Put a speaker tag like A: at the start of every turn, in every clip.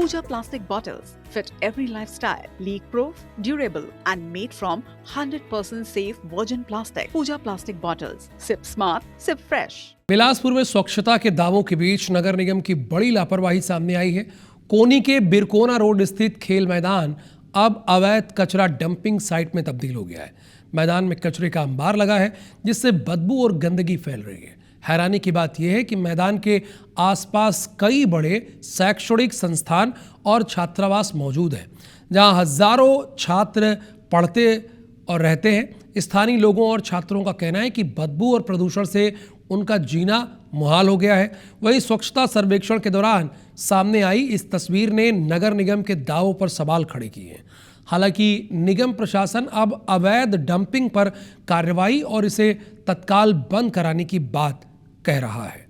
A: Pooja plastic bottles fit every lifestyle, leak-proof, durable and made from 100% safe virgin plastic. Pooja plastic bottles. Sip smart, sip fresh.
B: Bilaspur में स्वच्छता के दावों के बीच नगर निगम की बड़ी लापरवाही सामने आई है। कोनी के बिरकोना रोड स्थित खेल मैदान अब अवैध कचरा डंपिंग साइट में तब्दील हो गया है। मैदान में कचरे का अंबार लगा है जिससे बदबू और गंदगी फैल रही है। हैरानी की बात यह है कि मैदान के आसपास कई बड़े शैक्षणिक संस्थान और छात्रावास मौजूद हैं, जहां हजारों छात्र पढ़ते और रहते हैं। स्थानीय लोगों और छात्रों का कहना है कि बदबू और प्रदूषण से उनका जीना मुहाल हो गया है। वहीं स्वच्छता सर्वेक्षण के दौरान सामने आई इस तस्वीर ने नगर निगम के दावों पर सवाल खड़े किए हैं। हालांकि निगम प्रशासन अब अवैध डंपिंग पर कार्रवाई और इसे तत्काल बंद कराने की बात कह रहा है।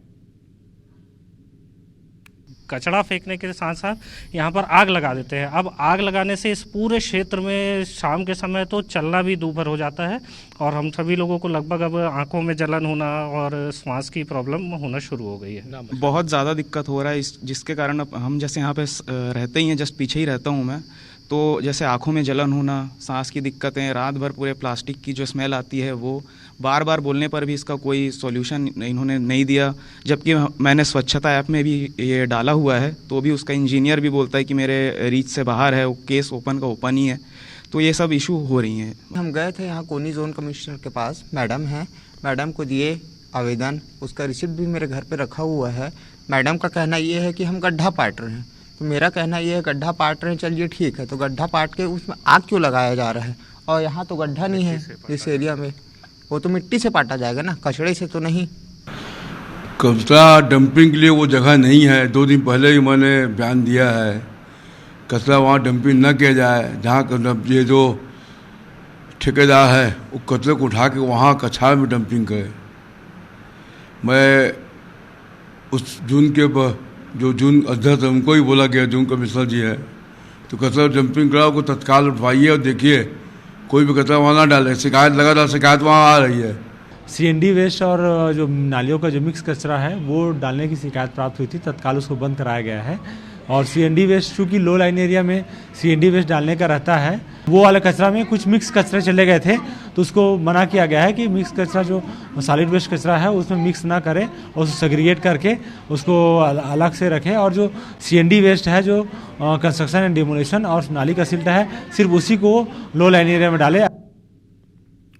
C: कचरा फेंकने के साथ साथ यहाँ पर आग लगा देते हैं। अब आग लगाने से इस पूरे क्षेत्र में शाम के समय तो चलना भी दूभर हो जाता है और हम सभी लोगों को लगभग अब आंखों में जलन होना और श्वास की प्रॉब्लम होना शुरू हो गई है।
D: बहुत ज़्यादा दिक्कत हो रहा है जिसके कारण हम जैसे यहाँ पे रहते ही हैं, जस्ट पीछे ही रहता हूँ मैं, तो जैसे आंखों में जलन होना, सांस की दिक्कतें, रात भर पूरे प्लास्टिक की जो स्मेल आती है वो, बार बार बोलने पर भी इसका कोई सॉल्यूशन इन्होंने नहीं दिया। जबकि मैंने स्वच्छता ऐप में भी ये डाला हुआ है तो भी उसका इंजीनियर भी बोलता है कि मेरे रीच से बाहर है, वो केस ओपन का ओपन ही है। तो ये सब इशू हो रही हैं।
E: हम गए थे यहाँ कोनी जोन कमिश्नर के पास, मैडम हैं, मैडम को दिए आवेदन, उसका रिसिप्ट भी मेरे घर पे रखा हुआ है। मैडम का कहना ये है कि हम गड्ढा पाट रहे हैं, तो मेरा कहना ये है गड्ढा पाट रहे हैं, चलिए ठीक है, तो गड्ढा पाट के उसमें आग क्यों लगाया जा रहा है? और यहाँ तो गड्ढा नहीं है इस एरिया में, वो तो मिट्टी से पाटा जाएगा ना, कचड़े से तो नहीं।
F: कचरा डंपिंग के लिए वो जगह नहीं है। 2 दिन पहले ही मैंने बयान दिया है, कचरा वहाँ डंपिंग न किया जाए। जहाँ ये जो ठेकेदार है वो कचरे को उठा के वहाँ कछाड़ में डंपिंग करे। मैं उस जो जून अध्यक्ष है उनको ही बोला गया, जून कमिश्नर जी है, तो कचरा डंपिंग कराओ को तत्काल उठवाइए और देखिए कोई भी कचरा वहाँ ना डाले। शिकायत लगातार शिकायत वहाँ आ रही है।
G: CND वेस्ट और जो नालियों का जो मिक्स कचरा है वो डालने की शिकायत प्राप्त हुई थी, तत्काल उसको बंद कराया गया है। और CND वेस्ट चूँकि लो लाइन एरिया में CND वेस्ट डालने का रहता है, वो वाले कचरा में कुछ मिक्स कचरे चले गए थे, तो उसको मना किया गया है कि मिक्स कचरा जो सॉलिड वेस्ट कचरा है उसमें मिक्स ना करें और उसको सेग्रीगेट करके उसको अलग से रखें। और जो CND वेस्ट है, जो कंस्ट्रक्शन एंड डिमोलिशन और नाली का सिल्ट है, सिर्फ उसी को लो लाइन एरिया में डालें।